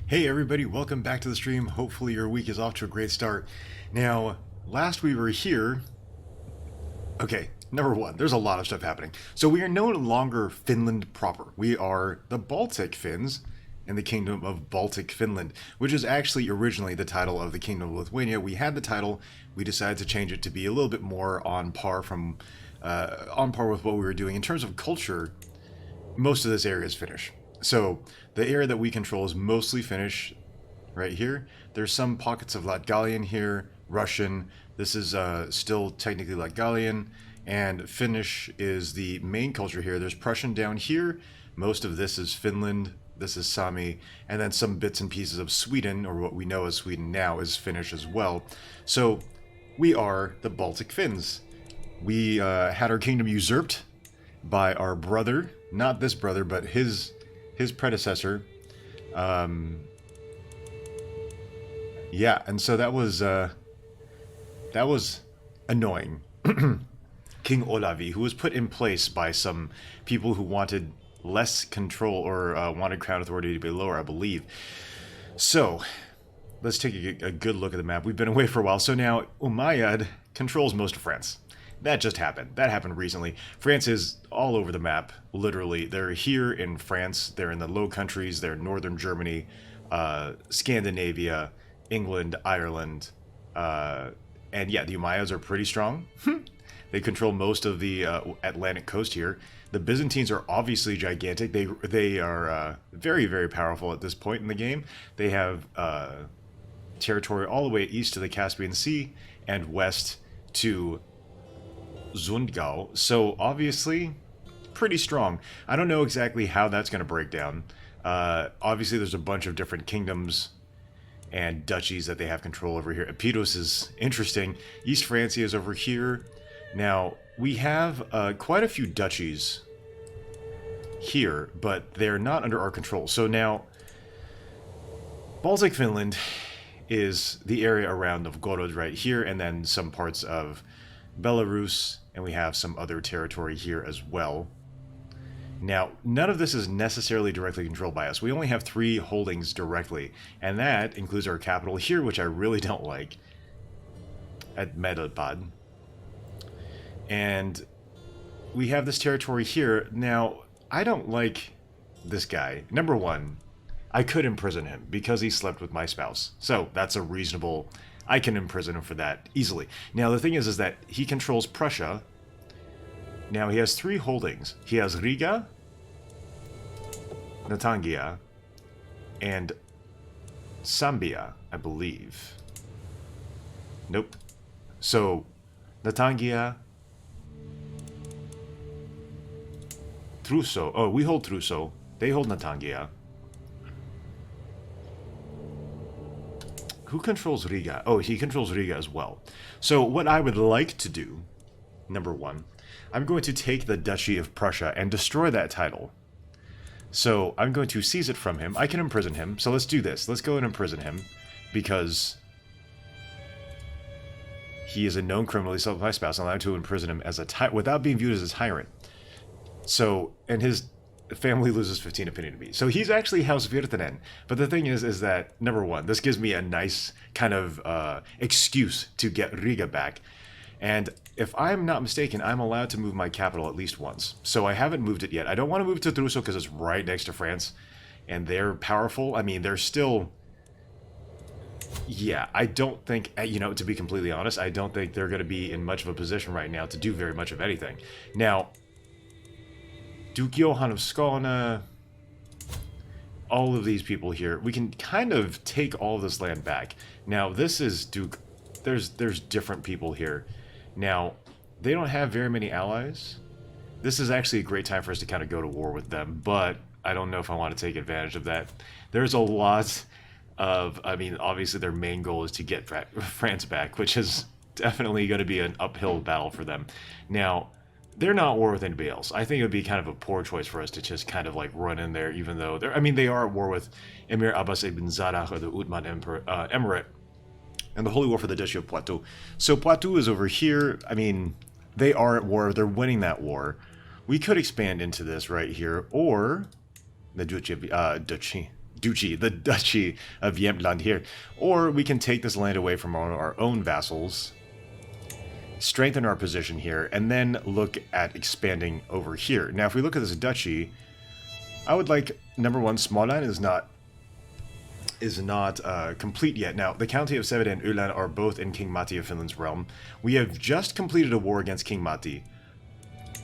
Hey everybody, welcome back to the stream. Hopefully your week is off to a great start. Now, last we were here... Okay, number one, there's a lot of stuff happening. So we are no longer Finland proper. We are the Baltic Finns in the Kingdom of Baltic Finland, which is actually originally the title of the Kingdom of Lithuania. We had the title, we decided to change it to be a little bit more on par with what we were doing. In terms of culture, most of this area is Finnish. So the area that we control is mostly Finnish right here. There's some pockets of Latgalian here, Russian. This is still technically Latgalian, and Finnish is the main culture here. There's Prussian down here. Most of this is Finland. This is Sami, and then some bits and pieces of Sweden, or what we know as Sweden now, is Finnish as well. So we are the Baltic Finns. We had our kingdom usurped by our brother, not this brother, but his predecessor. Yeah, and so that was annoying. King Olavi, who was put in place by some people who wanted less control, or wanted crown authority to be lower, I believe. So let's take a good look at the map. We've been away for a while. So now Umayyad controls most of France. That just happened. That happened recently. France is all over the map, literally. They're here in France. They're in the Low Countries. They're in northern Germany, Scandinavia, England, Ireland. And yeah, the Umayyads are pretty strong. They control most of the Atlantic coast here. The Byzantines are obviously gigantic. They are very, very powerful at this point in the game. They have territory all the way east to the Caspian Sea and west to Zundgau, so obviously pretty strong. I don't know exactly how that's going to break down. Obviously there's a bunch of different kingdoms and duchies that they have control over here. Epirus is interesting. East Francia is over here. Now we have quite a few duchies here, but they're not under our control. So now Baltic Finland is the area around Novgorod right here, and then some parts of Belarus, and we have some other territory here as well. Now, none of this is necessarily directly controlled by us. We only have 3 holdings directly, and that includes our capital here, which I really don't like, at Medelpad. And we have this territory here. Now, I don't like this guy. Number one, I could imprison him because he slept with my spouse. So that's a reasonable... I can imprison him for that easily. Now, the thing is that he controls Prussia. Now, he has 3 holdings. He has Riga, Natangia, and Sambia, I believe. Nope. So, Natangia, Truso. Oh, we hold Truso. They hold Natangia. Who controls Riga? Oh, he controls Riga as well. So what I would like to do, number one, I'm going to take the Duchy of Prussia and destroy that title. So I'm going to seize it from him. I can imprison him. So let's do this. Let's go and imprison him, because he is a known criminal. He slept with my spouse. I'm allowed to imprison him as a without being viewed as a tyrant. So, and his family loses 15 opinion to me. So he's actually House Virtanen. But the thing is that, number one, this gives me a nice kind of excuse to get Riga back. And if I'm not mistaken, I'm allowed to move my capital at least once. So I haven't moved it yet. I don't want to move to Truso because it's right next to France. And they're powerful. I mean, they're still... Yeah, I don't think, you know, to be completely honest, I don't think they're going to be in much of a position right now to do very much of anything. Now... Duke Johann of Skåne, all of these people here, we can kind of take all of this land back. Now, this is Duke, there's different people here. Now, they don't have very many allies. This is actually a great time for us to kind of go to war with them, but I don't know if I want to take advantage of that. There's a lot of, I mean, obviously their main goal is to get France back, which is definitely going to be an uphill battle for them. Now, they're not at war with anybody else. I think it would be kind of a poor choice for us to just kind of like run in there, even though they're, I mean, they are at war with Emir Abbas ibn Zadah, or the Uthman Emirate, and the Holy War for the Duchy of Poitou. So Poitou is over here. I mean, they are at war. They're winning that war. We could expand into this right here, or the Duchy the Duchy of Jämtland here. Or we can take this land away from our own vassals, strengthen our position here, and then look at expanding over here. Now, if we look at this duchy, I would like, number one, Småland is not complete yet. Now, the County of Sevede and Öland are both in King Matti of Finland's realm. We have just completed a war against King Matti.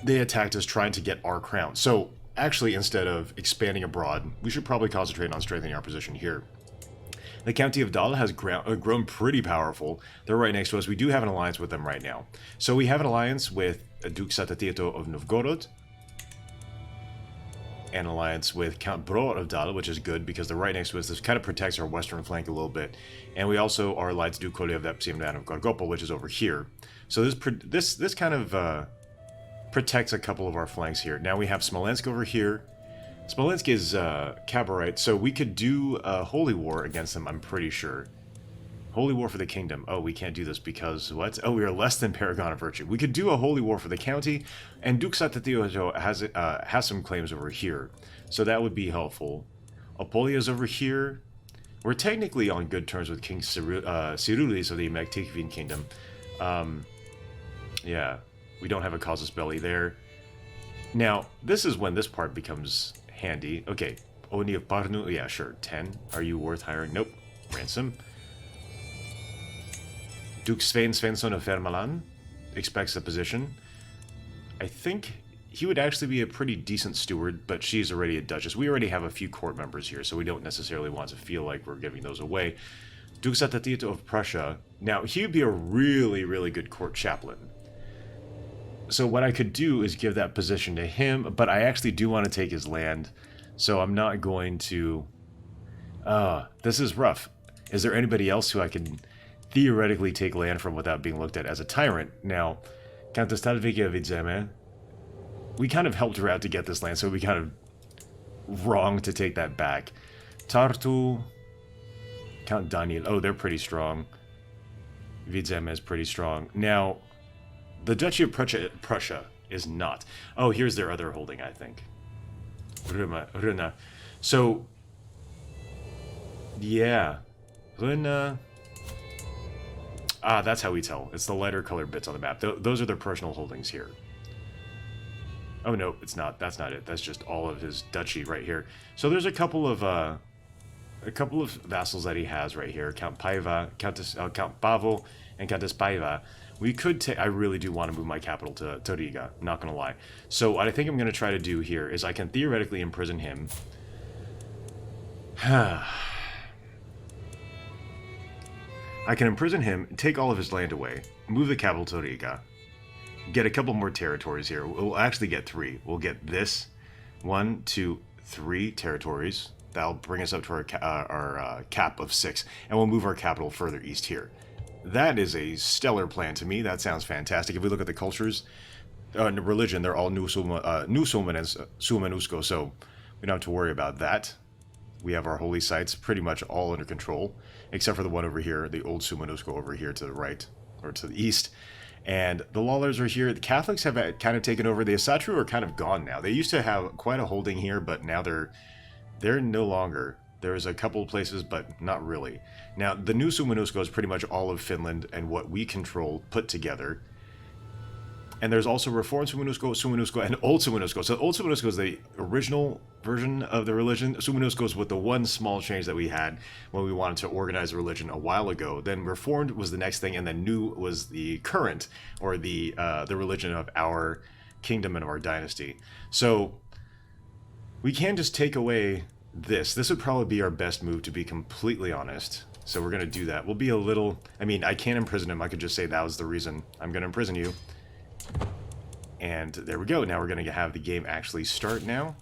They attacked us trying to get our crown. So, actually, instead of expanding abroad, we should probably concentrate on strengthening our position here. The County of Dal has grown pretty powerful. They're right next to us. We do have an alliance with them right now. So we have an alliance with Duke Satatieto of Novgorod. An alliance with Count Bror of Dal, which is good because they're right next to us. This kind of protects our western flank a little bit. And we also are allied to Duke Kolya of Epsiemdan of Gorgopol, which is over here. So this kind of protects a couple of our flanks here. Now we have Smolensk over here. Smolensk is Cabarite, so we could do a holy war against them, I'm pretty sure. Holy war for the kingdom. Oh, we can't do this because what? Oh, we are less than Paragon of Virtue. We could do a holy war for the county, and Duke Satatio has some claims over here, so that would be helpful. Apolia's over here. We're technically on good terms with King Cirulis of the Mektikvin Kingdom. Yeah, we don't have a casus belli there. Now, this is when this part becomes handy. Okay, Oni of Parnu, yeah, sure, 10. Are you worth hiring? Nope. Ransom. Duke Svein Svensson of Fermalan expects a position. I think he would actually be a pretty decent steward, but she's already a duchess. We already have a few court members here, so we don't necessarily want to feel like we're giving those away. Duke Satatito of Prussia. Now, he would be a really, really good court chaplain. So what I could do is give that position to him, but I actually do want to take his land, so I'm not going to... this is rough. Is there anybody else who I can theoretically take land from without being looked at as a tyrant? Now, Countess Talvika Vidzeme, we kind of helped her out to get this land, so it would be kind of wrong to take that back. Tartu, Count Daniel, oh, they're pretty strong. Vidzeme is pretty strong. Now, the Duchy of Prussia is not. Oh, here's their other holding, I think. Runa. So, yeah. Runa. Ah, that's how we tell. It's the lighter colored bits on the map. Those are their personal holdings here. Oh, no, it's not. That's not it. That's just all of his duchy right here. So there's a couple of vassals that he has right here. Count Paiva, Count Pavo, and Countess Paiva. We could take... I really do want to move my capital to Riga, not going to lie. So what I think I'm going to try to do here is I can theoretically imprison him. I can imprison him, take all of his land away, move the capital to Riga, get a couple more territories here. We'll actually get 3. We'll get this 1, 2, 3 territories. That'll bring us up to our cap of 6, and we'll move our capital further east here. That is a stellar plan to me. That sounds fantastic. If we look at the cultures, religion, they're all New Suman and Sumanusko, so we don't have to worry about that. We have our holy sites pretty much all under control, except for the one over here, the old Sumanusko over here to the right, or to the east. And the Lawlers are here. The Catholics have kind of taken over. The Asatru are kind of gone now. They used to have quite a holding here, but now they're no longer. There's a couple of places, but not really. Now, the new Sumanusko is pretty much all of Finland and what we control put together. And there's also Reformed Sumanusko, and Old Sumanusko. So Old Sumanusko is the original version of the religion. Sumanusko is with the one small change that we had when we wanted to organize a religion a while ago. Then Reformed was the next thing, and then New was the current, or the religion of our kingdom and of our dynasty. So we can just take away this. This would probably be our best move, to be completely honest. So we're going to do that. We'll be a little... I mean, I can't imprison him. I could just say that was the reason I'm going to imprison you. And there we go. Now we're going to have the game actually start now.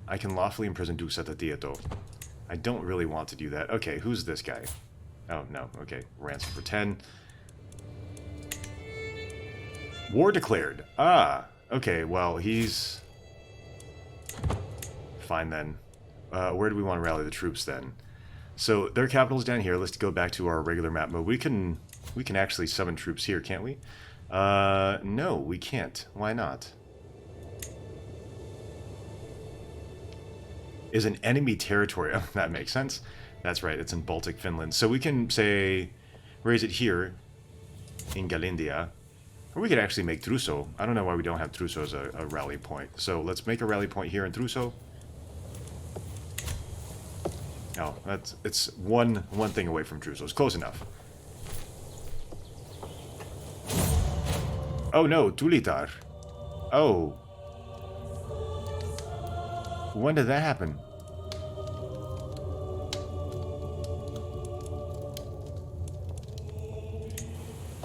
I can lawfully imprison Duke Satatieto. I don't really want to do that. Okay, who's this guy? Oh, no. Okay, ransom for 10. War declared. Ah, okay, well, he's... Fine then. Where do we want to rally the troops then? So their capital's down here. Let's go back to our regular map mode. We can actually summon troops here, can't we? No, we can't. Why not? is an enemy territory. Oh, that makes sense. That's right, it's in Baltic Finland. So we can, say, raise it here in Galindia. Or we could actually make Truso. I don't know why we don't have Truso as a rally point. So let's make a rally point here in Truso. No, it's one thing away from Truso. It's close enough. Oh no, Tulitar. Oh. When did that happen?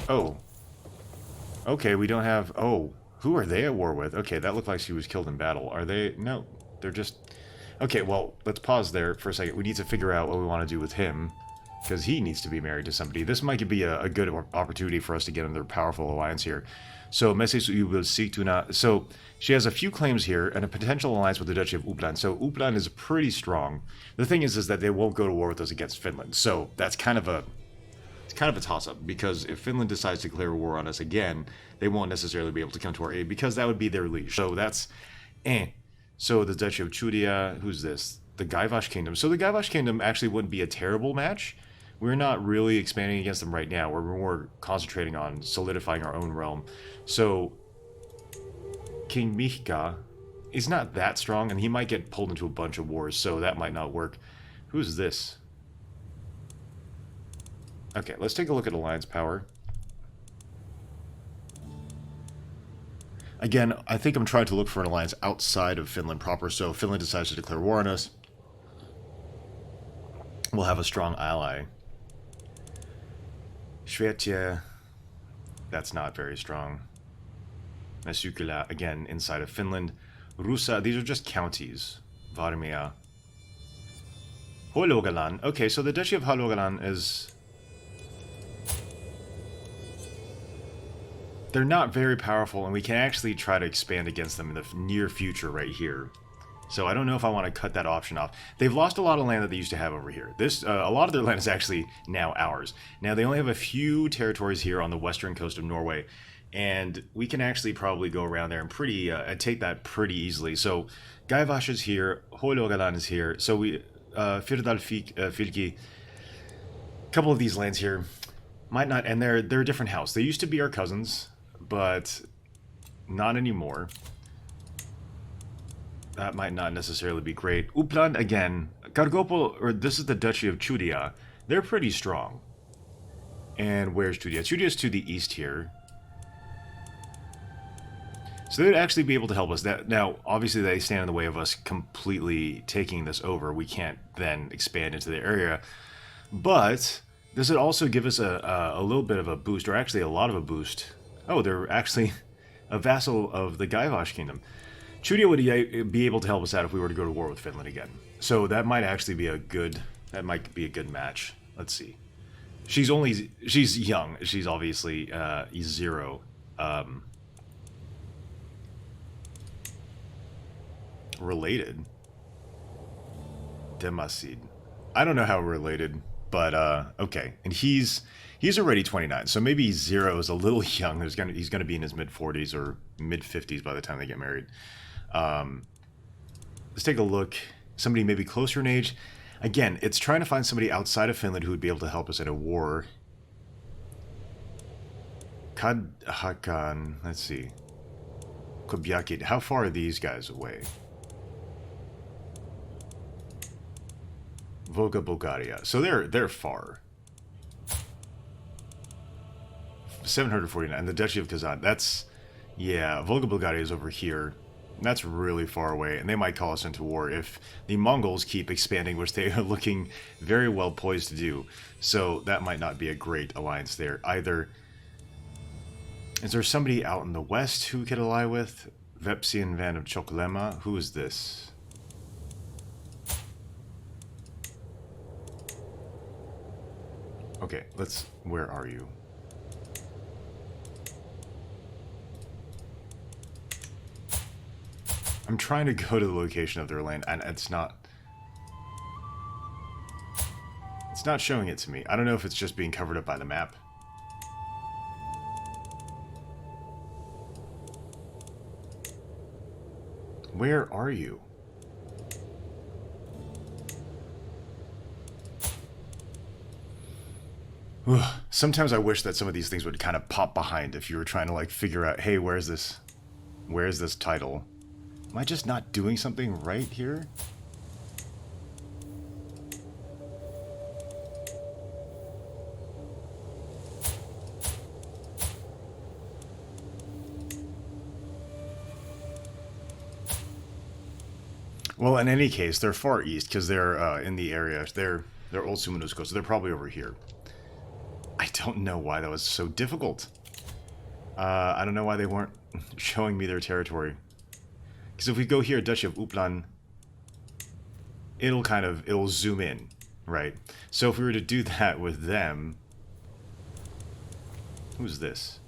Oh. Okay, we don't have... Oh, who are they at war with? Okay, that looked like she was killed in battle. Are they... No, they're just... Okay, well, let's pause there for a second. We need to figure out what we want to do with him, because he needs to be married to somebody. This might be a good opportunity for us to get another powerful alliance here. So, Messes you will seek to not... So, she has a few claims here, and a potential alliance with the Duchy of Uppland. So, Uppland is pretty strong. The thing is that they won't go to war with us against Finland. So, that's kind of a... It's kind of a toss-up, because if Finland decides to declare war on us again, they won't necessarily be able to come to our aid, because that would be their leash. So, that's... So, the Duchy of Chudia, who's this? The Gaivash Kingdom. So, the Gaivash Kingdom actually wouldn't be a terrible match. We're not really expanding against them right now. We're more concentrating on solidifying our own realm. So, King Mihka is not that strong, and he might get pulled into a bunch of wars, so that might not work. Who's this? Okay, let's take a look at alliance power. Again, I think I'm trying to look for an alliance outside of Finland proper, so if Finland decides to declare war on us, we'll have a strong ally. Shvetye, that's not very strong. Mesukula, again, inside of Finland. Rusa, these are just counties. Varmia. Hålogaland. Okay, so the Duchy of Hålogaland is... They're not very powerful, and we can actually try to expand against them in the near future right here. So I don't know if I want to cut that option off. They've lost a lot of land that they used to have over here. This, a lot of their land is actually now ours. Now, they only have a few territories here on the western coast of Norway, and we can actually probably go around there and take that pretty easily. So Gaivash is here, Hålogaland is here, so we, Firdal Fylki, a couple of these lands here might not, and they're a different house. They used to be our cousins, but not anymore. That might not necessarily be great. Uppland, again, Kargopol, or this is the Duchy of Chudia. They're pretty strong. And where's Chudia? Chudia is to the east here. So they'd actually be able to help us. Now, obviously, they stand in the way of us completely taking this over. We can't then expand into the area. But this would also give us a little bit of a boost, or actually a lot of a boost. Oh, they're actually a vassal of the Gaivash Kingdom. Chudia would be able to help us out if we were to go to war with Finland again. So that might actually be a good match. Let's see. She's young. She's obviously zero. Related. Demasid. I don't know how we're related, but okay. And he's already 29, so maybe Zero is a little young. He's gonna be in his mid-40s or mid-50s by the time they get married. Let's take a look. Somebody maybe closer in age. Again, it's trying to find somebody outside of Finland who would be able to help us in a war. Kadhakan, let's see. Kobyakit, how far are these guys away? Volga, Bulgaria. So they're far. 749. The Duchy of Kazan. That's... Yeah, Volga, Bulgaria is over here. That's really far away, and they might call us into war if the Mongols keep expanding, which they are looking very well poised to do. So that might not be a great alliance there either. Is there somebody out in the west who we could ally with? Vepsian Van of Choklema? Who is this? Okay, let's... Where are you? I'm trying to go to the location of their land, and it's not showing it to me. I don't know if it's just being covered up by the map. Where are you? Sometimes I wish that some of these things would kind of pop behind if you were trying to like figure out, hey, where's this title? Am I just not doing something right here? Well, in any case, they're far east because they're in the area. They're Old Sumanusko, so they're probably over here. I don't know why that was so difficult. I don't know why they weren't showing me their territory. Because if we go here, Duchy of Uppland, it'll zoom in, right? So if we were to do that with them, who's this?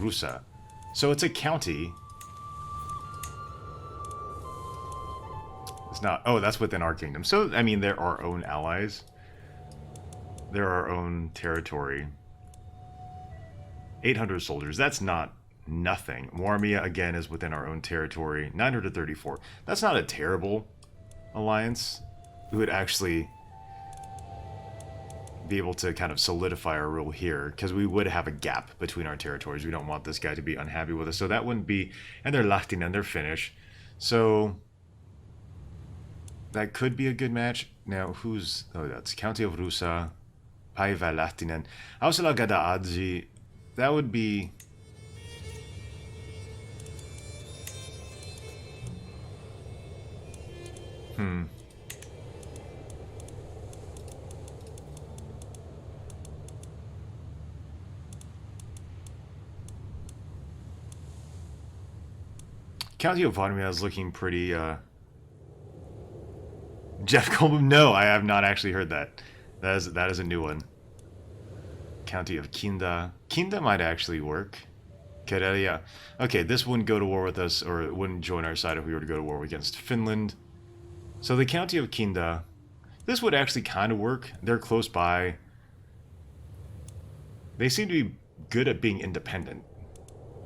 Rusa. So it's a county. It's not. Oh, that's within our kingdom. So I mean, they're our own allies. They're our own territory. 800 soldiers. That's not nothing. Warmia, again, is within our own territory. 934. That's not a terrible alliance. We would actually be able to kind of solidify our rule here, because we would have a gap between our territories. We don't want this guy to be unhappy with us. So that wouldn't be... And they're Lahtinen, and they're Finnish. So... that could be a good match. Now, who's... Oh, that's County of Rusa. Päivä Lahtinen. Hausala Gada Adzi. That would be... County of Varmia is looking pretty, Jeff Goldblum? No, I have not actually heard that. That is a new one. County of Kinda. Kinda might actually work. Karelia. Okay, this wouldn't go to war with us, or it wouldn't join our side if we were to go to war against Finland. So the County of Kinda, this would actually kind of work. They're close by. They seem to be good at being independent.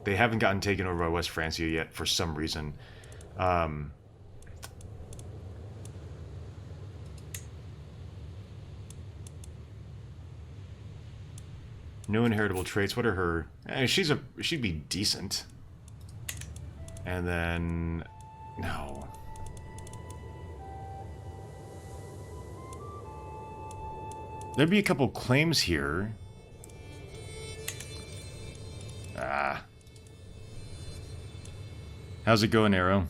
They haven't gotten taken over by West Francia yet for some reason. No inheritable traits. What are her... she'd be decent. And then... No. There'd be a couple claims here. Ah. How's it going, Arrow?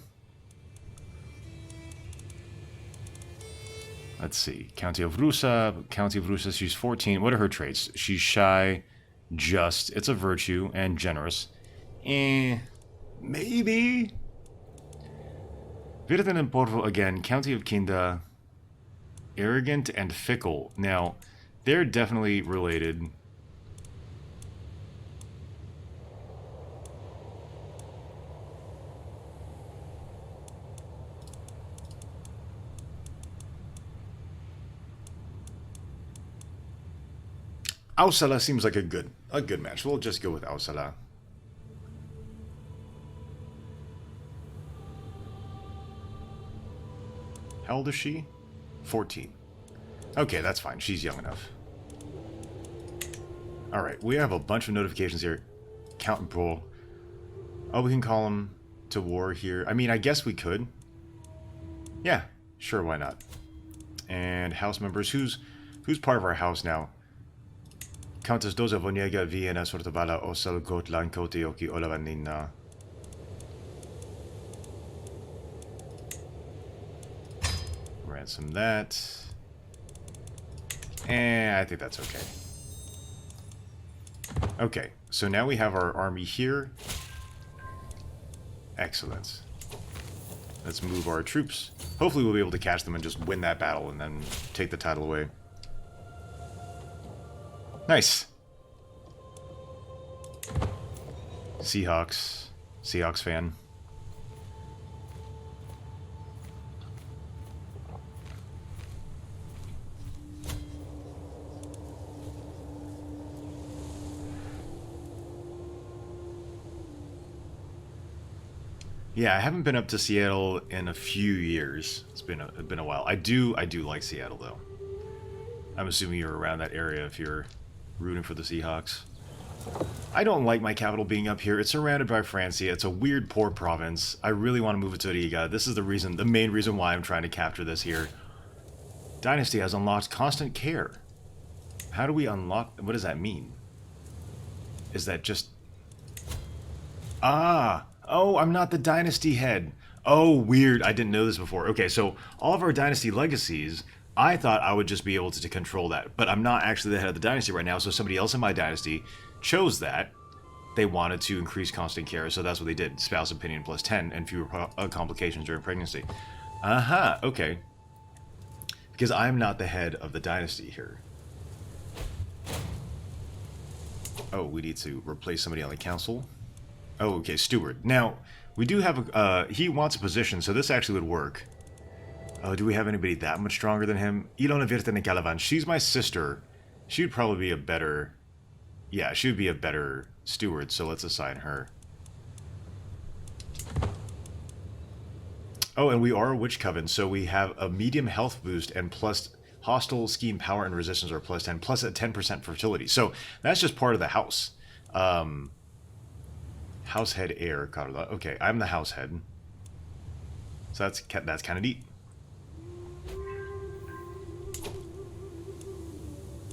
Let's see. County of Rusa, she's 14. What are her traits? She's shy, just, it's a virtue, and generous. Maybe? Virten and Porvo again. County of Kinda, arrogant and fickle. Now, they're definitely related. Ausala seems like a good match. We'll just go with Ausala. How old is she? 14. Okay, that's fine. She's young enough. Alright, we have a bunch of notifications here. Count and Pro. Oh, we can call him to war here. I mean, I guess we could. Yeah, sure, why not? And house members. Who's part of our house now? Countess Doza Voniega Vienna Sortavala Osal Gotlan Kotioki Olavanina. Ransom that. And I think that's okay. Okay, so now we have our army here. Excellent. Let's move our troops. Hopefully we'll be able to catch them and just win that battle and then take the title away. Nice. Seahawks fan. Yeah, I haven't been up to Seattle in a few years. It's been a while. I do like Seattle though. I'm assuming you're around that area if you're Rooting for the Seahawks. I don't like my capital being up here. It's surrounded by Francia. It's a weird, poor province. I really want to move it to Riga. This is the main reason why I'm trying to capture this here. Dynasty has unlocked constant care. How do we unlock... What does that mean? Is that just... Ah! Oh, I'm not the dynasty head. Oh, weird. I didn't know this before. Okay, so all of our dynasty legacies, I thought I would just be able to control that. But I'm not actually the head of the dynasty right now, so somebody else in my dynasty chose that. They wanted to increase constant care, so that's what they did. Spouse opinion plus 10 and fewer complications during pregnancy. Okay. Because I'm not the head of the dynasty here. Oh, we need to replace somebody on the council. Oh, okay, steward. Now, we do have a... he wants a position, so this actually would work. Oh, do we have anybody that much stronger than him? Ilona Virtene Calavan. She's my sister. She would probably be a better... Yeah, she would be a better steward, so let's assign her. Oh, and we are a witch coven, so we have a medium health boost and plus hostile scheme power and resistance are plus 10, plus a 10% fertility. So that's just part of the house. House head heir, Carla. Okay, I'm the house head. So that's kind of neat.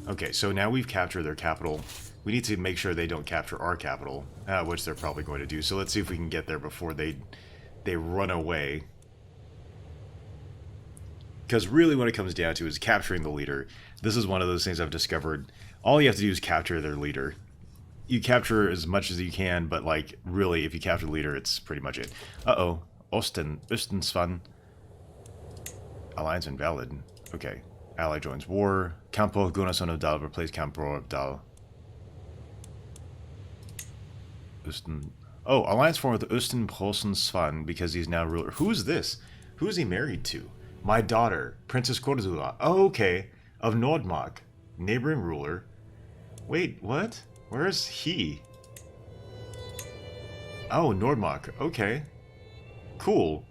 Okay, so now we've captured their capital. We need to make sure they don't capture our capital, which they're probably going to do. So let's see if we can get there before they run away. Because really what it comes down to is capturing the leader. This is one of those things I've discovered. All you have to do is capture their leader. You capture as much as you can, but like really, if you capture the leader, it's pretty much it. Uh-oh. Ostensvan. Alliance invalid. Okay. Ally joins war. Campo Gunnarsson of Dal replace Campo of Dal. Oh, alliance formed with Östen Prosen Svan because he's now ruler. Who's this? Who is he married to? My daughter, Princess Korzula. Oh, okay. Of Nordmark. Neighboring ruler. Wait, what? Where is he? Oh, Nordmark. Okay. Cool.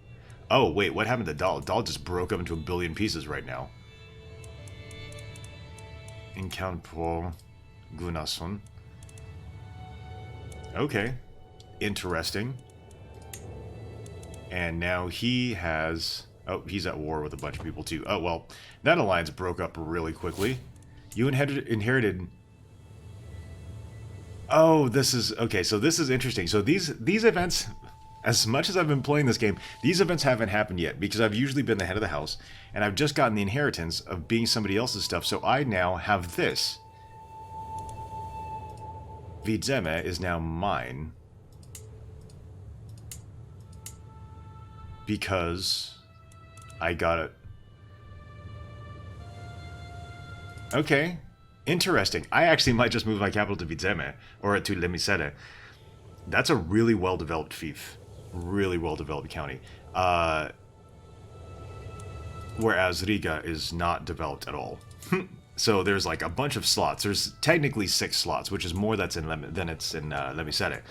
Oh, wait, what happened to Dal? Dal just broke up into a billion pieces right now. Encounter Gunnarsson. Okay. Interesting. And now he has... Oh, he's at war with a bunch of people too. Oh, well, that alliance broke up really quickly. You inherited... Oh, this is... Okay, so this is interesting. So these events, as much as I've been playing this game, these events haven't happened yet because I've usually been the head of the house and I've just gotten the inheritance of being somebody else's stuff. So I now have this. Vidzeme is now mine. Because I got it. Okay. Interesting. I actually might just move my capital to Vidzeme, or to Lemisere. That's a really well-developed fief. Really well-developed county. Whereas Riga is not developed at all. So there's like a bunch of slots. There's technically 6 slots, which is more than it's in Lemisere.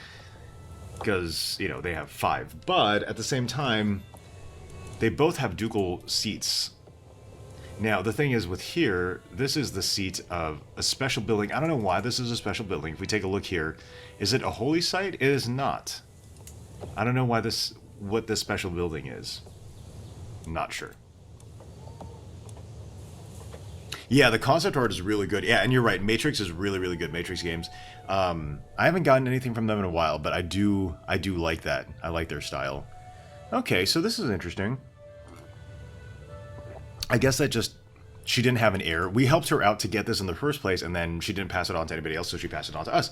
Because, you know, they have 5. But at the same time, they both have ducal seats. Now, the thing is with here, this is the seat of a special building. I don't know why this is a special building. If we take a look here, is it a holy site? It is not. I don't know why what this special building is. Not sure. Yeah, the concept art is really good. Yeah, and you're right. Matrix is really, really good. Matrix games. I haven't gotten anything from them in a while, but I do like that. I like their style. Okay, so this is interesting. I guess that just... She didn't have an heir. We helped her out to get this in the first place, and then she didn't pass it on to anybody else, so she passed it on to us.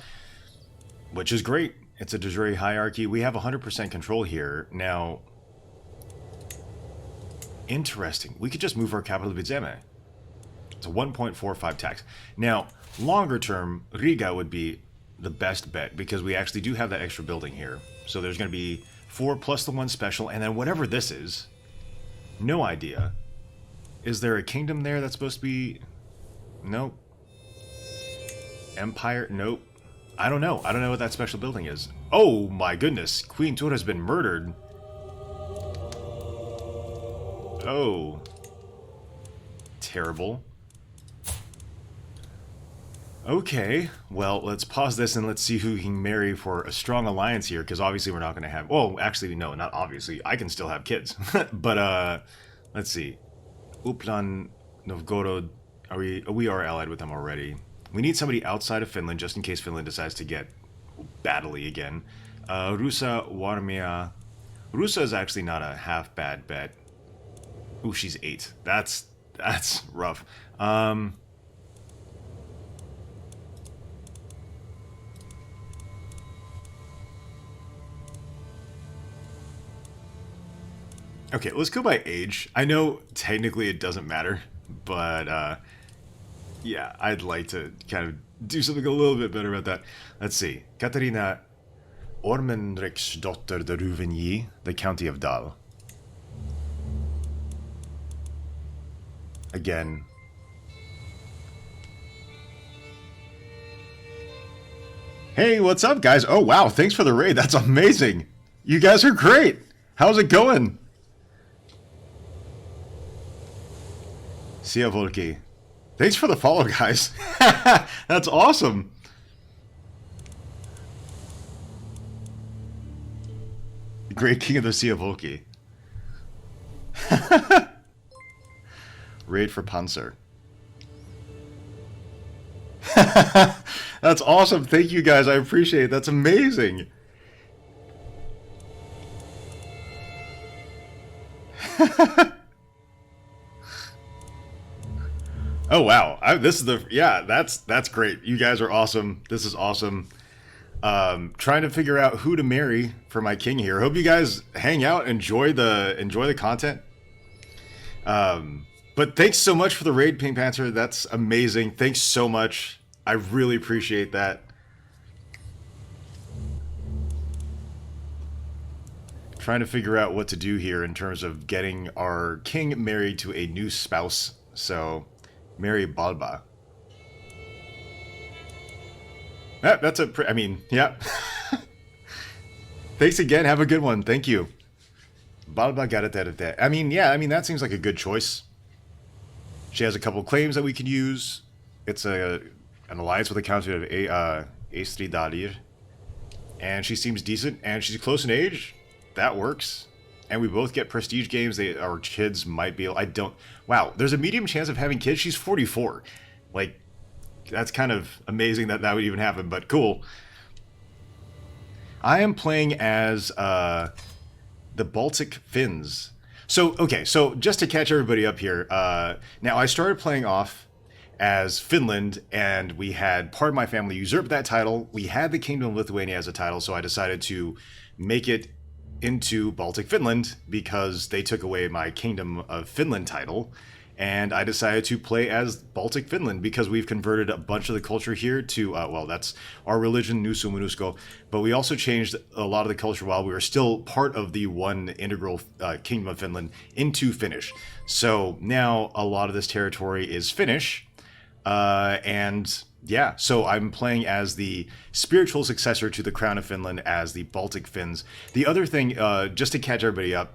Which is great. It's a de jure hierarchy. We have 100% control here. Now... Interesting. We could just move our capital to Vidzeme. It's a 1.45 tax. Now, longer term, Riga would be the best bet, because we actually do have that extra building here. So there's going to be 4 plus the 1 special, and then whatever this is. No idea. Is there a kingdom there that's supposed to be... Nope. Empire? Nope. I don't know. I don't know what that special building is. Oh my goodness. Queen Tur has been murdered. Oh. Terrible. Okay, well, let's pause this and let's see who we can marry for a strong alliance here, because obviously we're not going to have... Well, actually, no, not obviously. I can still have kids. But, let's see. Uplan, Novgorod, we are allied with them already. We need somebody outside of Finland, just in case Finland decides to get battly again. Rusa, Warmia... Rusa is actually not a half-bad bet. Ooh, she's 8. That's rough. Okay, let's go by age. I know technically it doesn't matter, but yeah, I'd like to kind of do something a little bit better about that. Let's see. Katarina Ormenriksdotter de Ruvigny, the County of Dal. Again. Hey, what's up, guys? Oh, wow, thanks for the raid. That's amazing. You guys are great. How's it going? Sia Volki. Thanks for the follow, guys. That's awesome. Great King of the Sia Volki. Raid for Panzer. That's awesome. Thank you, guys. I appreciate it. That's amazing. Oh wow! This is that's great. You guys are awesome. This is awesome. Trying to figure out who to marry for my king here. Hope you guys hang out, enjoy the content. But thanks so much for the raid, Pink Panther. That's amazing. Thanks so much. I really appreciate that. Trying to figure out what to do here in terms of getting our king married to a new spouse. So. Marry Balba. That's I mean, yeah. Thanks again. Have a good one. Thank you. Balba Garaterte. I mean, yeah, that seems like a good choice. She has a couple claims that we could use. It's an alliance with a county of Estri Dalir. And she seems decent, and she's close in age. That works. And we both get prestige games. Our kids might be... Wow, there's a medium chance of having kids. She's 44. Like, that's kind of amazing that would even happen, but cool. I am playing as the Baltic Finns. So, okay, so just to catch everybody up here, now I started playing off as Finland, and we had part of my family usurp that title. We had the Kingdom of Lithuania as a title, so I decided to make it into Baltic Finland because they took away my Kingdom of Finland title, and I decided to play as Baltic Finland because we've converted a bunch of the culture here to, well, that's our religion, Nusu Munusko, but we also changed a lot of the culture while we were still part of the one integral Kingdom of Finland into Finnish. So now a lot of this territory is Finnish, and yeah, so I'm playing as the spiritual successor to the Crown of Finland as the Baltic Finns. The other thing, just to catch everybody up,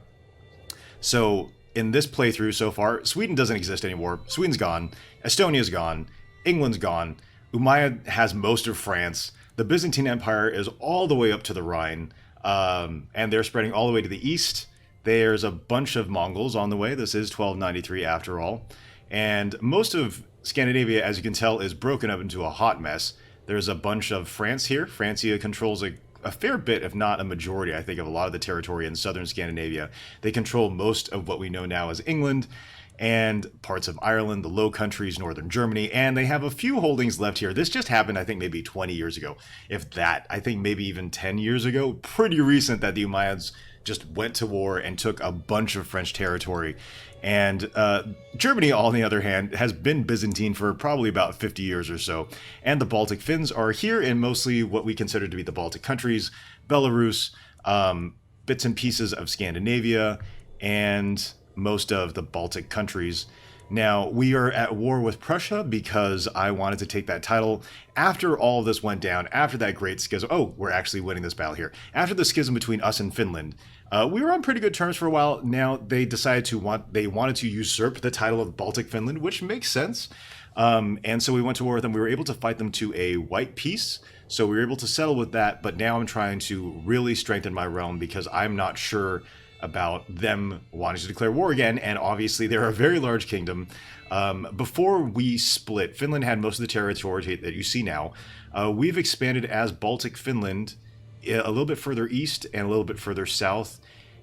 so in this playthrough so far, Sweden doesn't exist anymore. Sweden's gone. Estonia's gone. England's gone. Umayyad has most of France. The Byzantine Empire is all the way up to the Rhine, and they're spreading all the way to the east. There's a bunch of Mongols on the way. This is 1293 after all. And most of Scandinavia, as you can tell, is broken up into a hot mess. There's a bunch of France here. Francia controls a fair bit, if not a majority, I think, of a lot of the territory in southern Scandinavia. They control most of what we know now as England, and parts of Ireland, the Low Countries, northern Germany, and they have a few holdings left here. This just happened, I think, maybe 20 years ago. If that, I think maybe even 10 years ago. Pretty recent that the Umayyads just went to war and took a bunch of French territory. And Germany, on the other hand, has been Byzantine for probably about 50 years or so. And the Baltic Finns are here in mostly what we consider to be the Baltic countries, Belarus, bits and pieces of Scandinavia, and most of the Baltic countries. Now, we are at war with Prussia because I wanted to take that title after all of this went down, after that great schism. Oh, we're actually winning this battle here. After the schism between us and Finland, we were on pretty good terms for a while. Now, they decided they wanted to usurp the title of Baltic Finland, which makes sense. And so we went to war with them. We were able to fight them to a white peace. So we were able to settle with that. But now I'm trying to really strengthen my realm because I'm not sure about them wanting to declare war again. And obviously they're a very large kingdom. Before we split, Finland had most of the territory that you see now. We've expanded as Baltic Finland a little bit further east and a little bit further south.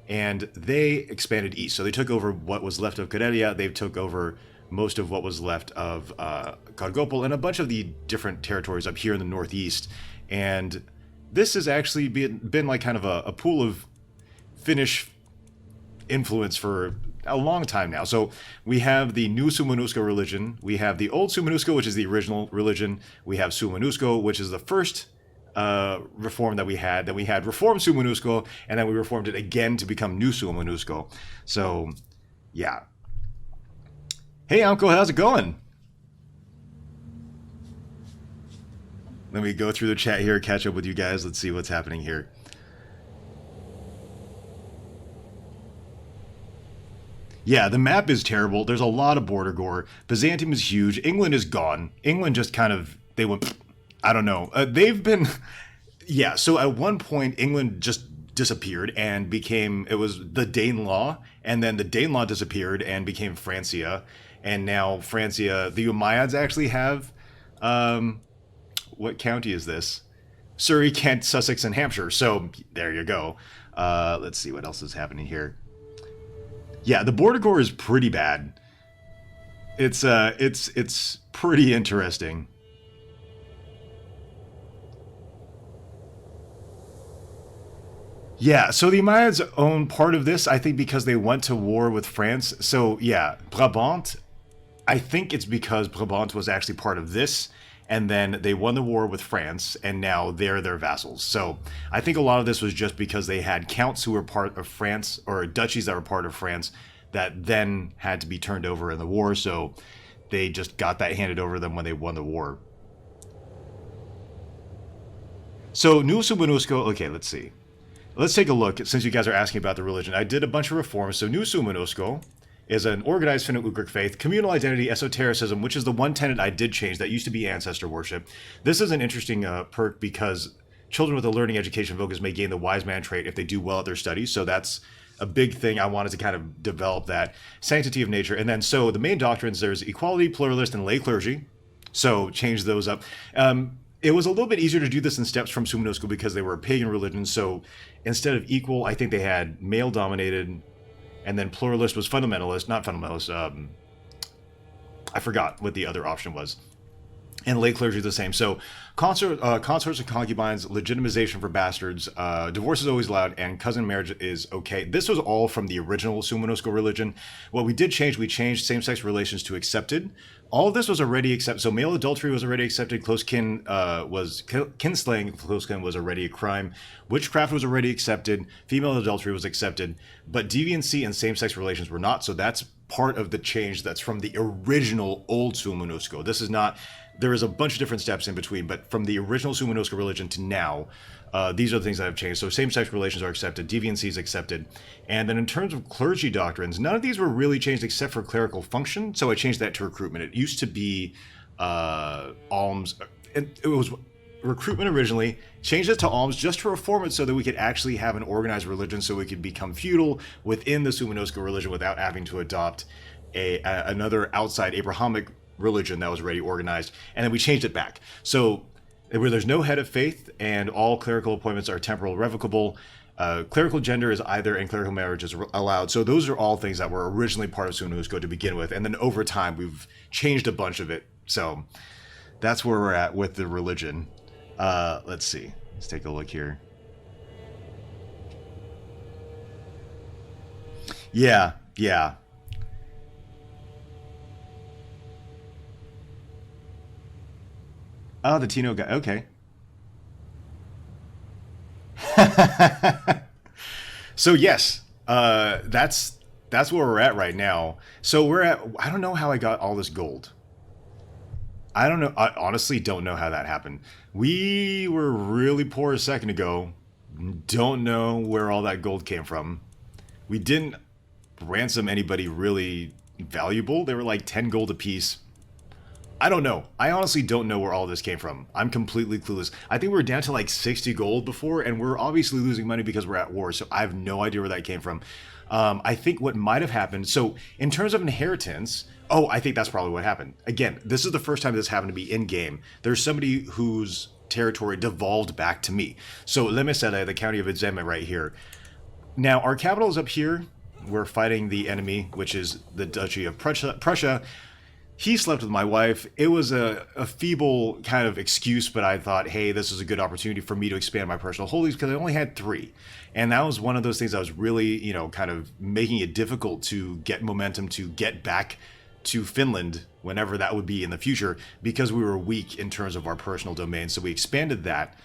And they expanded east. So they took over what was left of Karelia. They took over most of what was left of Kargopol and a bunch of the different territories up here in the northeast. And this has actually been like kind of a pool of Finnish influence for a long time now. So we have the new Suomenusko religion. We have the old Suomenusko, which is the original religion. We have Suomenusko, which is the first reform that we had. Then we had Reformed Suomenusko, and then we reformed it again to become New Suomenusko. So, yeah. Hey, Uncle, how's it going? Let me go through the chat here, catch up with you guys. Let's see what's happening here. Yeah, the map is terrible. There's a lot of border gore. Byzantium is huge. England is gone. England just kind of, they went, I don't know. They've been, yeah, so at one point, England just disappeared and became, it was the Danelaw, and then the Danelaw disappeared and became Francia, and now Francia, the Umayyads actually have, what county is this? Surrey, Kent, Sussex, and Hampshire, so there you go. Let's see what else is happening here. Yeah, the border gore is pretty bad. It's pretty interesting. Yeah, so the Umayyads own part of this, I think, because they went to war with France. So yeah, Brabant, I think it's because Brabant was actually part of this, and then they won the war with France, and now they're their vassals. So I think a lot of this was just because they had counts who were part of France, or duchies that were part of France, that then had to be turned over in the war, so they just got that handed over to them when they won the war. So New Suomenusko, okay, let's see. Let's take a look, since you guys are asking about the religion. I did a bunch of reforms. So New Suomenusko is an organized Finno-Ugric faith, communal identity, esotericism, which is the one tenet I did change that used to be ancestor worship. This is an interesting perk because children with a learning education focus may gain the wise man trait if they do well at their studies. So that's a big thing. I wanted to kind of develop that sanctity of nature. And then so the main doctrines, there's equality, pluralist, and lay clergy. So change those up. It was a little bit easier to do this in steps from Suomenusko because they were a pagan religion. So instead of equal, I think they had male dominated, and then pluralist was fundamentalist, not fundamentalist. I forgot what the other option was. And lay clergy is the same. So consorts and concubines, legitimization for bastards, divorce is always allowed, and cousin marriage is okay. This was all from the original Suomenusko religion. What we did change, we changed same-sex relations to accepted. All of this was already accepted. So male adultery was already accepted. Close kin was kinslaying. Close kin was already a crime. Witchcraft was already accepted. Female adultery was accepted. But deviancy and same-sex relations were not. So that's part of the change that's from the original old Suomenusko. This is not. There is a bunch of different steps in between, but from the original Suomenusko religion to now, these are the things that have changed. So same-sex relations are accepted, deviancy is accepted. And then in terms of clergy doctrines, none of these were really changed except for clerical function. So I changed that to recruitment. It used to be alms. It was recruitment originally, changed it to alms just to reform it so that we could actually have an organized religion, so we could become feudal within the Suomenusko religion without having to adopt another outside Abrahamic religion that was already organized. And then we changed it back. So where there's no head of faith and all clerical appointments are temporal revocable, clerical gender is either and clerical marriage is allowed. So those are all things that were originally part of Suomenusko to begin with. And then over time, we've changed a bunch of it. So that's where we're at with the religion. Let's see. Let's take a look here. Yeah. Oh, the Tino guy. Okay. So yes, that's where we're at right now. So we're at. I don't know how I got all this gold. I don't know. I honestly don't know how that happened. We were really poor a second ago. Don't know where all that gold came from. We didn't ransom anybody really valuable. They were like 10 gold apiece. I don't know. I honestly don't know where all this came from. I'm completely clueless. I think we were down to like 60 gold before, and we're obviously losing money because we're at war, so I have no idea where that came from. I think what might have happened, so in terms of inheritance, oh, I think that's probably what happened. Again, this is the first time this happened to be in-game. There's somebody whose territory devolved back to me. So Lemesele, the county of Idzeme right here. Now, our capital is up here. We're fighting the enemy, which is the Duchy of Prussia. He slept with my wife. It was a feeble kind of excuse, but I thought, hey, this is a good opportunity for me to expand my personal holdings because I only had 3. And that was one of those things that was really, you know, kind of making it difficult to get momentum to get back to Finland whenever that would be in the future because we were weak in terms of our personal domain. So we expanded that.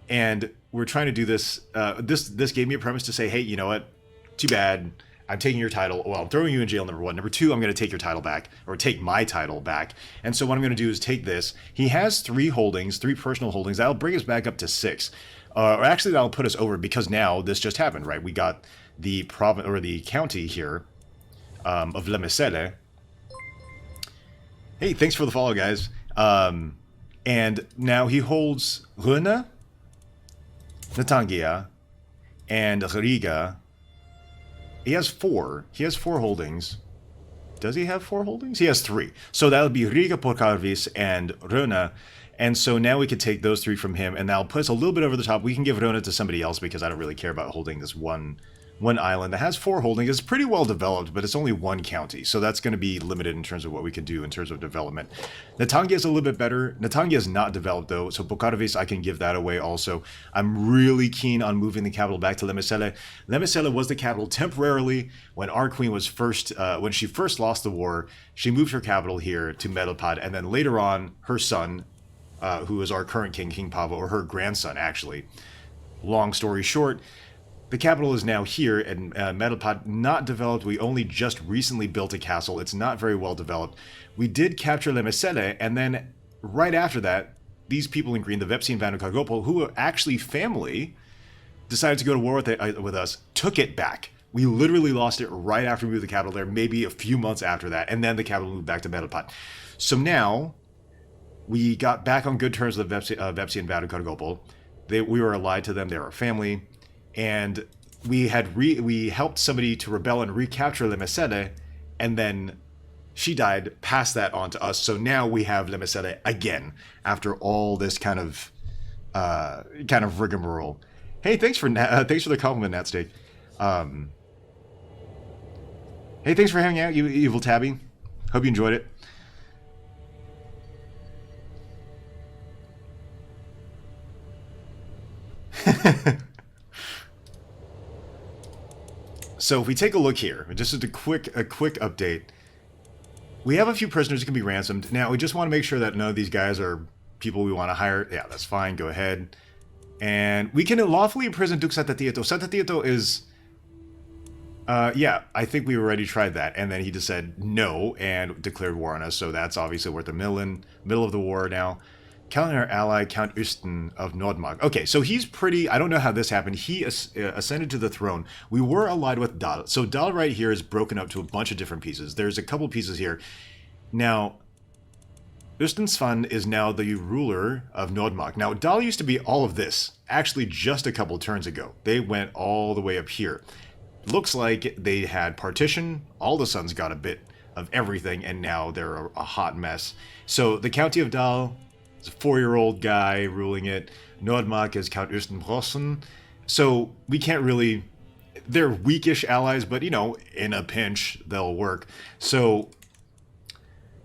And we're trying to do this. This gave me a premise to say, hey, you know what? Too bad. I'm taking your title. Well, I'm throwing you in jail, number 1. Number 2, I'm going to take your title back, or take my title back. And so what I'm going to do is take this. He has 3 holdings, 3 personal holdings. That'll bring us back up to 6. Or actually, that'll put us over because now this just happened, right? We got the province or the county here of Lemesele. Hey, thanks for the follow, guys. And now he holds Runa, Natangia, and Riga. He has 4. He has 4 holdings. Does he have 4 holdings? He has 3. So that would be Riga, Porkarvis, and Runa. And so now we could take those 3 from him, and that'll put us a little bit over the top. We can give Runa to somebody else because I don't really care about holding this one island that has 4 holdings. It's pretty well developed, but it's only 1 county. So that's going to be limited in terms of what we can do in terms of development. Natangia is a little bit better. Natangia is not developed, though. So Porkarvis, I can give that away also. I'm really keen on moving the capital back to Lemesele. Lemesele was the capital temporarily when our queen was when she first lost the war. She moved her capital here to Medelpad. And then later on, her son, who is our current king, King Pavo, or her grandson, actually. Long story short, the capital is now here in Medelpad, not developed. We only just recently built a castle. It's not very well developed. We did capture Lemesele, and then right after that, these people in green, the Vepsi and Vanukargopol, who are actually family, decided to go to war with us, took it back. We literally lost it right after we moved the capital there, maybe a few months after that, and then the capital moved back to Medelpad. So now, we got back on good terms with Vepsi and Vanukargopol. We were allied to them. They were a family. And we helped somebody to rebel and recapture Lemesele, and then she died, passed that on to us. So now we have Lemesele again after all this kind of rigmarole. Hey, thanks for the compliment, Natsteak. Hey, thanks for hanging out, you evil tabby. Hope you enjoyed it. So if we take a look here, just as a quick update, we have a few prisoners who can be ransomed. Now, we just want to make sure that none of these guys are people we want to hire. Yeah, that's fine. Go ahead. And we can lawfully imprison Duke Satatieto. Satatieto is... yeah, I think we already tried that. And then he just said no and declared war on us. So that's obviously we're at the middle of the war now. Counting our ally, Count Usten of Nordmark. Okay, so he's pretty... I don't know how this happened. He ascended to the throne. We were allied with Dal. So Dal right here is broken up to a bunch of different pieces. There's a couple pieces here. Now, Usten is now the ruler of Nordmark. Now, Dal used to be all of this, actually just a couple turns ago. They went all the way up here. Looks like they had partition. All the sons got a bit of everything, and now they're a hot mess. So the county of Dal... a 4-year-old guy ruling it. Nordmark is Count Ustenbrossen. So we can't really... They're weakish allies, but, you know, in a pinch, they'll work. So,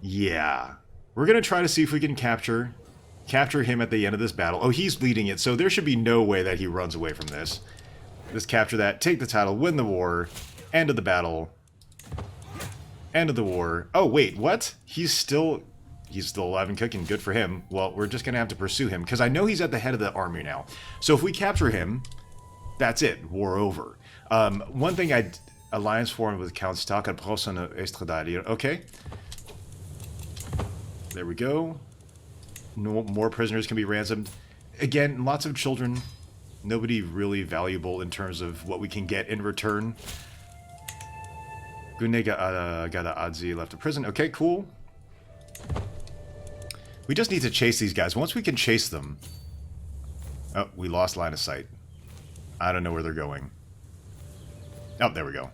yeah. We're going to try to see if we can capture him at the end of this battle. Oh, he's leading it, so there should be no way that he runs away from this. Let's capture that, take the title, win the war, end of the battle, end of the war. Oh, wait, what? He's still alive and kicking. Good for him. Well, we're just going to have to pursue him, because I know he's at the head of the army now. So if we capture him, that's it. War over. One thing alliance formed with Count Stakar Prosen of Estradali. Okay. There we go. No more prisoners can be ransomed. Again, lots of children. Nobody really valuable in terms of what we can get in return. Gunega Gada Adzi left the prison. Okay, cool. We just need to chase these guys. Once we can chase them... Oh, we lost line of sight. I don't know where they're going. Oh, there we go.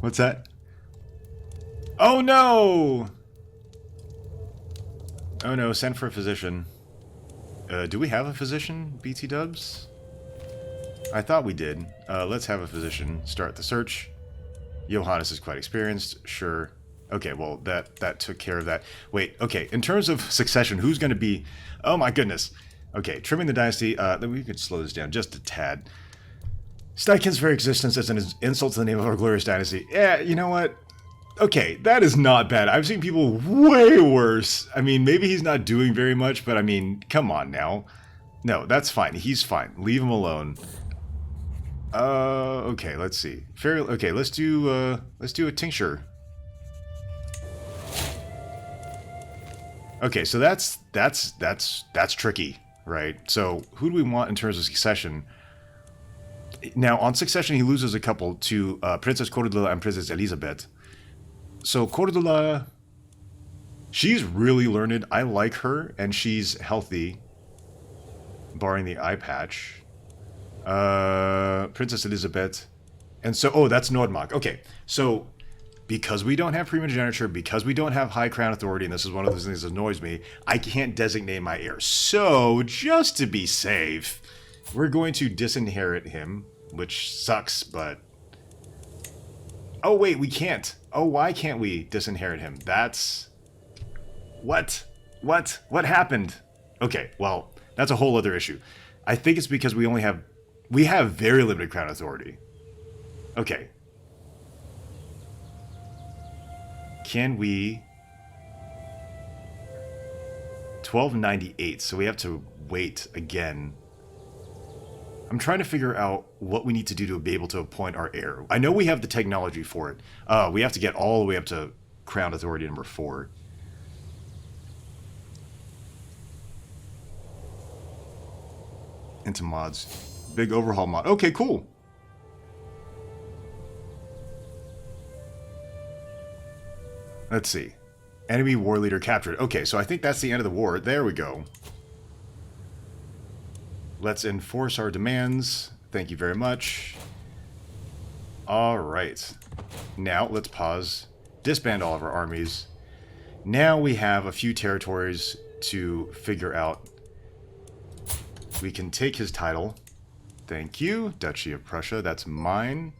What's that? Oh, no! Oh, no. Send for a physician. Do we have a physician, BT Dubs? I thought we did. Let's have a physician. Start the search. Johannes is quite experienced. Sure. Okay, well, that took care of that. Wait, okay. In terms of succession, who's going to be... Oh, my goodness. Okay, trimming the dynasty. We could slow this down just a tad. Steikin's very existence is an insult to the name of our glorious dynasty. Yeah, you know what? Okay, that is not bad. I've seen people way worse. I mean, maybe he's not doing very much, but I mean, come on now. No, that's fine. He's fine. Leave him alone. Okay, let's see. Okay, let's do a tincture. Okay, so that's tricky, right? So who do we want in terms of succession? Now, on succession, he loses a couple to Princess Cordula and Princess Elizabeth. So Cordula, she's really learned. I like her, and she's healthy, barring the eye patch. Princess Elizabeth, and so, oh, that's Nordmark. Okay, so because we don't have primogeniture, because we don't have high crown authority, and this is one of those things that annoys me, I can't designate my heir. So, just to be safe, we're going to disinherit him, which sucks, but... Oh, wait, we can't. Oh, why can't we disinherit him? That's... What? What happened? Okay, well, that's a whole other issue. I think it's because we have very limited crown authority. Okay. Can we... 1298, so we have to wait again. I'm trying to figure out what we need to do to be able to appoint our heir. I know we have the technology for it. We have to get all the way up to crown authority number 4. Into mods. Big overhaul mod. Okay, cool. Let's see. Enemy war leader captured. Okay, so I think that's the end of the war. There we go. Let's enforce our demands. Thank you very much. Alright. Now, let's pause. Disband all of our armies. Now we have a few territories to figure out. We can take his title. Thank you. Duchy of Prussia, that's mine.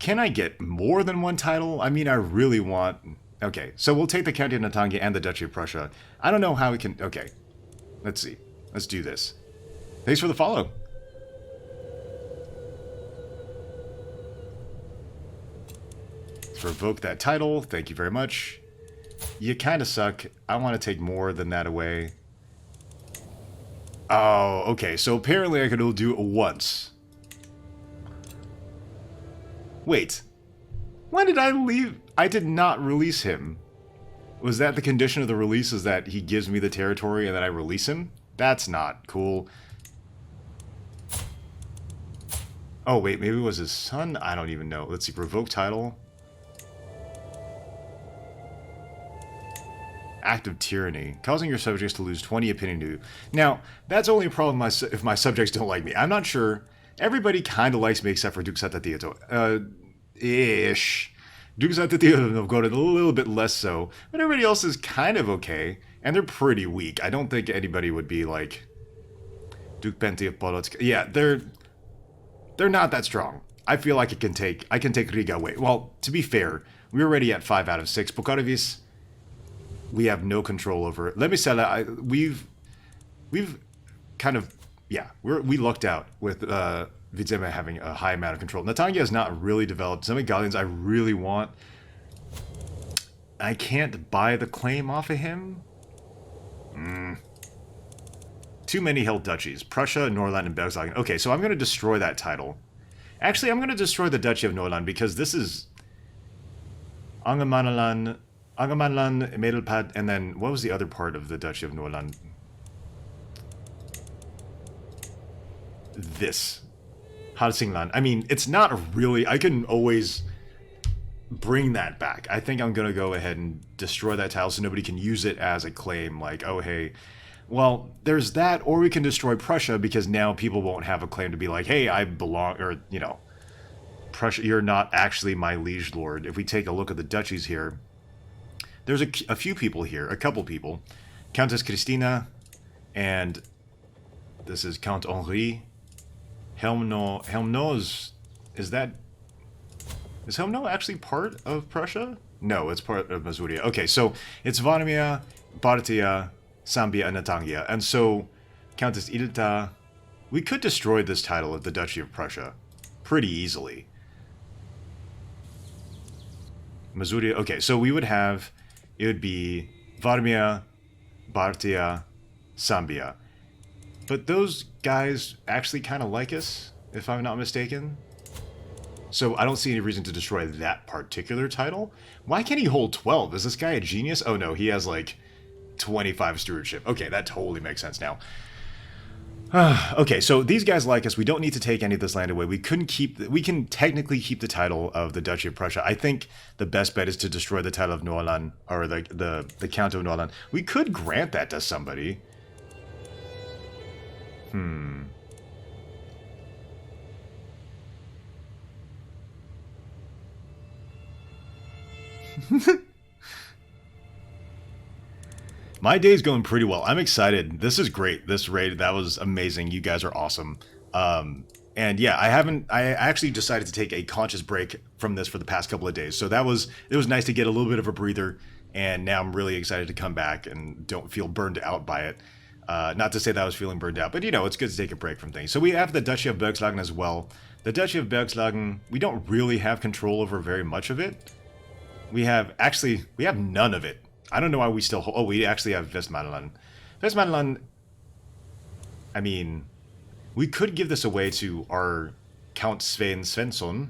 Can I get more than one title? I mean, I really want... Okay, so we'll take the County of Natangia and the Duchy of Prussia. I don't know how we can... Okay, let's see. Let's do this. Thanks for the follow. Let's revoke that title. Thank you very much. You kind of suck. I want to take more than that away. Oh, okay. So apparently I could only do it once. Wait. When did I leave? I did not release him. Was that the condition of the release, is that he gives me the territory and then I release him? That's not cool. Oh, wait. Maybe it was his son? I don't even know. Let's see. Revoke title. Act of tyranny, causing your subjects to lose 20 opinion to you. Now, that's only a problem if my subjects don't like me. I'm not sure. Everybody kind of likes me except for Duke Satatieto. Ish. Duke Satatieto and Novgorod a little bit less so, but everybody else is kind of okay, and they're pretty weak. I don't think anybody would be like Duke Penty of Polotsk. Yeah, they're not that strong. I feel like I can take Riga away. Well, to be fair, we're already at 5 out of 6. Pokarovis, we have no control over it. Let me say that we've kind of, yeah, we lucked out with Vidzeme having a high amount of control. Natangia is not really developed. Some of the Gallians I really want. I can't buy the claim off of him. Too many held duchies. Prussia, Norland, and Bergslagen. Okay, so I'm going to destroy that title. Actually, I'm going to destroy the Duchy of Norland because this is Angermanland, Medelpad, and then what was the other part of the Duchy of Norland? This. Helsingland. I mean, it's not really... I can always bring that back. I think I'm going to go ahead and destroy that title so nobody can use it as a claim, like, oh, hey, well, there's that, or we can destroy Prussia because now people won't have a claim to be like, hey, I belong, or, you know, Prussia, you're not actually my liege lord. If we take a look at the duchies here, there's a few people here, a couple people. Countess Christina, and this is Count Henri. Helmno's, is Helmno actually part of Prussia? No, it's part of Masuria. Okay, so it's Varmia, Bartia, Sambia, and Natangia. And so, Countess Ilta, we could destroy this title of the Duchy of Prussia pretty easily. Masuria, okay, so we would have, it would be Varmia, Bartia, Sambia. But those guys actually kind of like us, if I'm not mistaken. So I don't see any reason to destroy that particular title. Why can't he hold 12? Is this guy a genius? Oh no, he has like 25 stewardship. Okay, that totally makes sense now. Okay, so these guys like us. We don't need to take any of this land away. We can technically keep the title of the Duchy of Prussia. I think the best bet is to destroy the title of Norland, or the Count of Norland. We could grant that to somebody. My day's going pretty well. I'm excited. This is great. This raid, that was amazing. You guys are awesome. And yeah, I actually decided to take a conscious break from this for the past couple of days. So it was nice to get a little bit of a breather. And now I'm really excited to come back and don't feel burned out by it. Not to say that I was feeling burned out, but you know, it's good to take a break from things. So we have the Duchy of Bergslagen as well. The Duchy of Bergslagen, we don't really have control over very much of it. We have none of it. I don't know why we still hold... Oh, we actually have Westmanland. Westmanland, I mean, we could give this away to our Count Svein Svensson.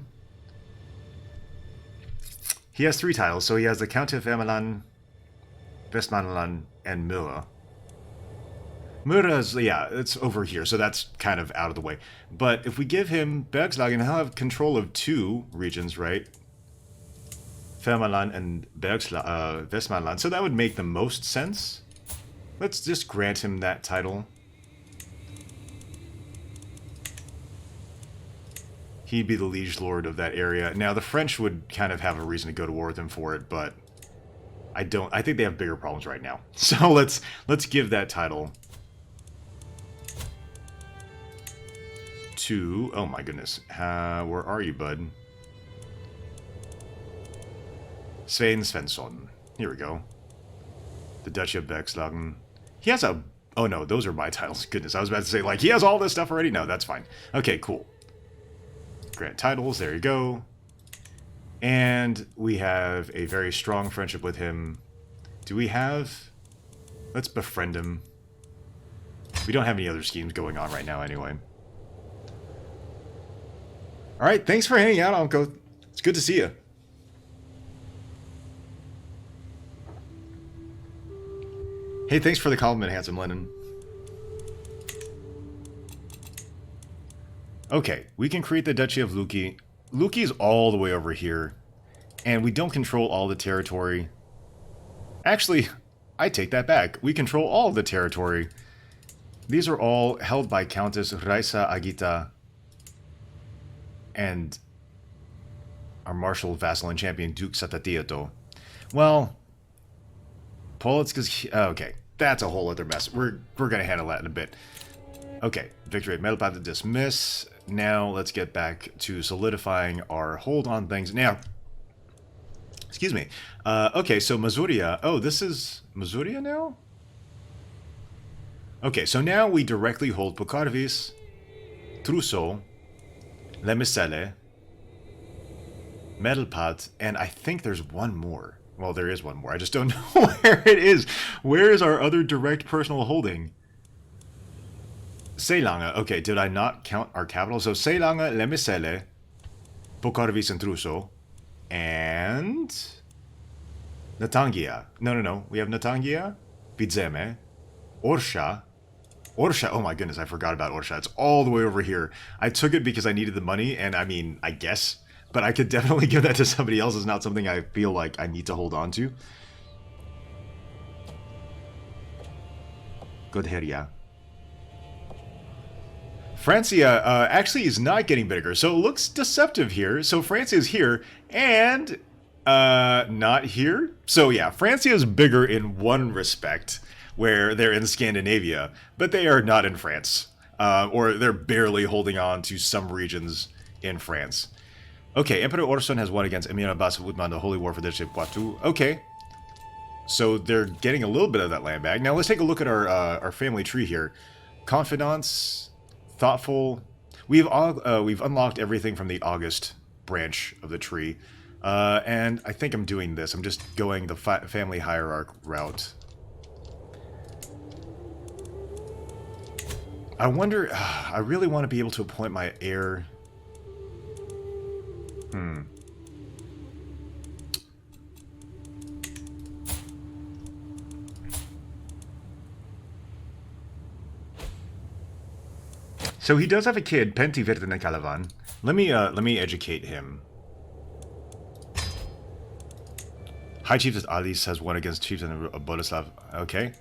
He has 3 titles, so he has the Count of Emeland, Westmanland, and Mura. Mura's, yeah, it's over here, so that's kind of out of the way. But if we give him Bergslagen, he'll have control of 2 regions, right? Fermaland and Westmanland, so that would make the most sense. Let's just grant him that title. He'd be the liege lord of that area. Now, the French would kind of have a reason to go to war with him for it, but I think they have bigger problems right now. So let's give that title to... Oh my goodness. Where are you, bud? Svein Svensson. Here we go. The Duchy of Bergslagen. He has a... Oh no, those are my titles. Goodness, I was about to say, like, he has all this stuff already? No, that's fine. Okay, cool. Grant titles, there you go. And we have a very strong friendship with him. Do we have... Let's befriend him. We don't have any other schemes going on right now anyway. Alright, thanks for hanging out, Uncle. It's good to see you. Hey, thanks for the compliment, Handsome Lennon. Okay, we can create the Duchy of Luki. Luki is all the way over here, and we don't control all the territory. Actually, I take that back. We control all the territory. These are all held by Countess Raisa Agita and our marshal, vassal, and champion, Duke Satatieto. Well... Politska's... Okay, that's a whole other mess. We're going to handle that in a bit. Okay, victory at Metalpath to dismiss. Now, let's get back to solidifying our hold on things. Now, excuse me. Okay, so Masuria. Oh, this is Masuria now? Okay, so now we directly hold Pokarvis, Truso, Lemesele, Metalpath, and I think there's one more. Well, there is one more. I just don't know where it is. Where is our other direct personal holding? Seilanga. Okay, did I not count our capital? So Seilanga, Lemesele, Pokarvis and Truso, and Natangia. No. We have Natangia, Bidzeme, Orsha. Orsha, oh my goodness, I forgot about Orsha. It's all the way over here. I took it because I needed the money, and I mean, I guess But I could definitely give that to somebody else. It's not something I feel like I need to hold on to. Good here, yeah. Francia actually is not getting bigger, so it looks deceptive here. So Francia is here, and not here. So yeah, Francia is bigger in one respect, where they're in Scandinavia, but they are not in France. Or they're barely holding on to some regions in France. Okay, Emperor Orson has won against Emir Abbas of Utman, the Holy War for the Poitou. Okay. So they're getting a little bit of that land back. Now let's take a look at our family tree here. Confidants, thoughtful. We've unlocked everything from the August branch of the tree. And I think I'm doing this. I'm just going the family hierarch route. I wonder, I really want to be able to appoint my heir. So he does have a kid, Pentti Virtanen Kalevan. Let me educate him. High Chieftain Alice has won against Chieftain of Boleslav. Okay.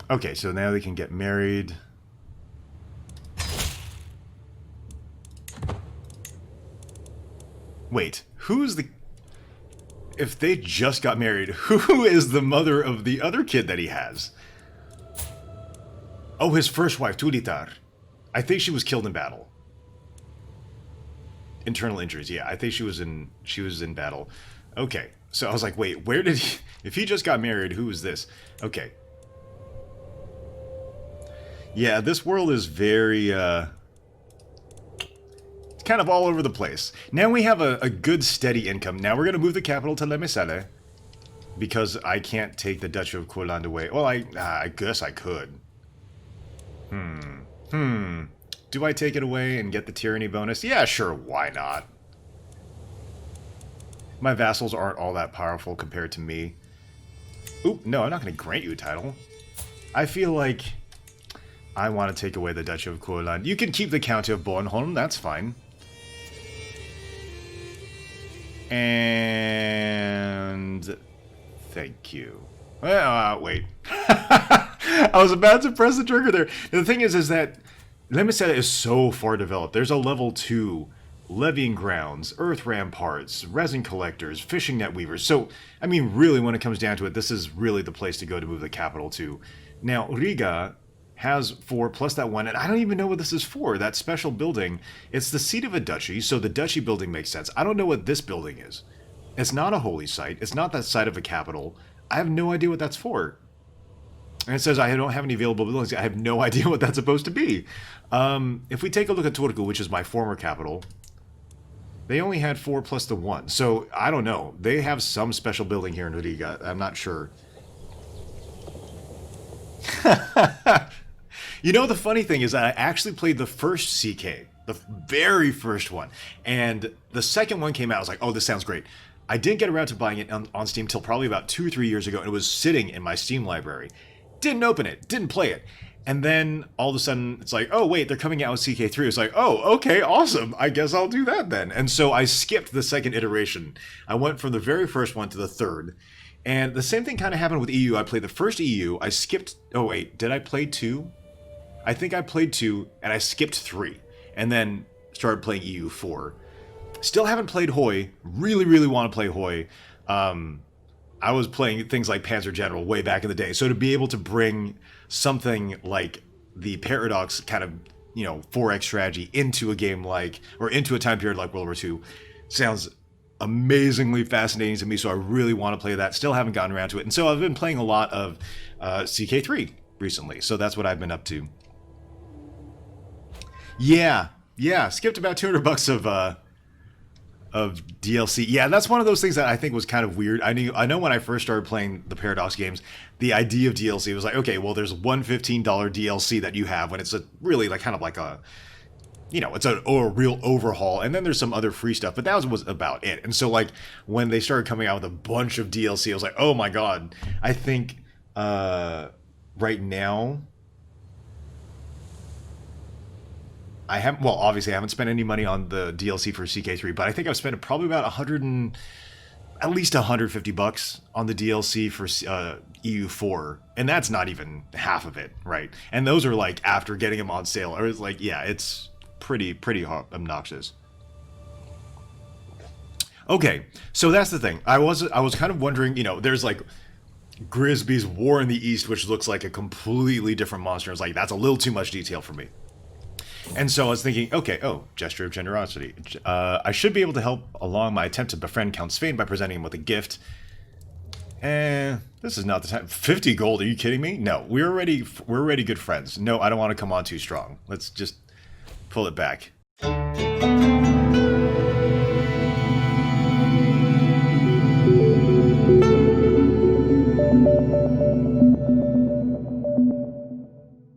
Okay, so now they can get married. Wait, who's the... If they just got married, who is the mother of the other kid that he has? Oh, his first wife, Tulitar. I think she was killed in battle. Internal injuries, yeah. I think she was in battle. Okay, so I was like, wait, where did he... If he just got married, who is this? Okay. Yeah, this world is very, it's kind of all over the place. Now we have a good steady income. Now we're going to move the capital to Le Meselle, because I can't take the Duchy of Courland away. Well, I guess I could. Do I take it away and get the tyranny bonus? Yeah, sure, why not? My vassals aren't all that powerful compared to me. Oop, no, I'm not going to grant you a title. I feel like... I want to take away the Duchy of Courland. You can keep the County of Bornholm, that's fine. And... Thank you. Well, wait. I was about to press the trigger there. The thing is that Le Meselle is so far developed. There's a level 2 levying grounds, earth ramparts, resin collectors, fishing net weavers. So, I mean, really, when it comes down to it, this is really the place to go to move the capital to. Now, Riga has 4 plus that 1, and I don't even know what this is for. That special building, it's the seat of a duchy, so the duchy building makes sense. I don't know what this building is. It's not a holy site. It's not that site of a capital. I have no idea what that's for. And it says I don't have any available buildings. I have no idea what that's supposed to be. If we take a look at Turku, which is my former capital, they only had 4 plus the 1. So, I don't know. They have some special building here in Riga. I'm not sure. You know, the funny thing is I actually played the first CK, the very first one, and the second one came out. I was like, oh, this sounds great. I didn't get around to buying it on Steam till probably about 2 or 3 years ago, and it was sitting in my Steam library. Didn't open it, didn't play it. And then all of a sudden, it's like, oh, wait, they're coming out with CK3. It's like, oh, okay, awesome. I guess I'll do that then. And so I skipped the second iteration. I went from the very first one to the third. And the same thing kind of happened with EU. I played the first EU. I skipped... Oh, wait, did I play 2? I think I played 2, and I skipped 3. And then started playing EU4. Still haven't played HoI. Really, really want to play HoI. I was playing things like Panzer General way back in the day. So to be able to bring something like the Paradox kind of, 4X strategy into a game like, or into a time period like World War II sounds amazingly fascinating to me. So I really want to play that. Still haven't gotten around to it. And so I've been playing a lot of CK3 recently. So that's what I've been up to. Yeah, skipped about $200 of DLC. Yeah, that's one of those things that I think was kind of weird. I know when I first started playing the Paradox games, the idea of DLC was like, okay, well, there's one $15 DLC that you have when it's a really like kind of like a, it's a real overhaul, and then there's some other free stuff, but that was about it. And so like when they started coming out with a bunch of DLC, I was like, oh my god. I think right now I haven't, well, obviously I haven't spent any money on the DLC for CK3, but I think I've spent probably about at least $150 on the DLC for EU4, and that's not even half of it, right? And those are like after getting them on sale. Or it's like, yeah, it's pretty obnoxious. Okay, so that's the thing. I was kind of wondering, you know, there's like Grisby's War in the East, which looks like a completely different monster. I was like, that's a little too much detail for me. And so I was thinking, okay, gesture of generosity. I should be able to help along my attempt to befriend Count Svein by presenting him with a gift. This is not the time. 50 gold, are you kidding me? No, we're already good friends. No, I don't want to come on too strong. Let's just pull it back.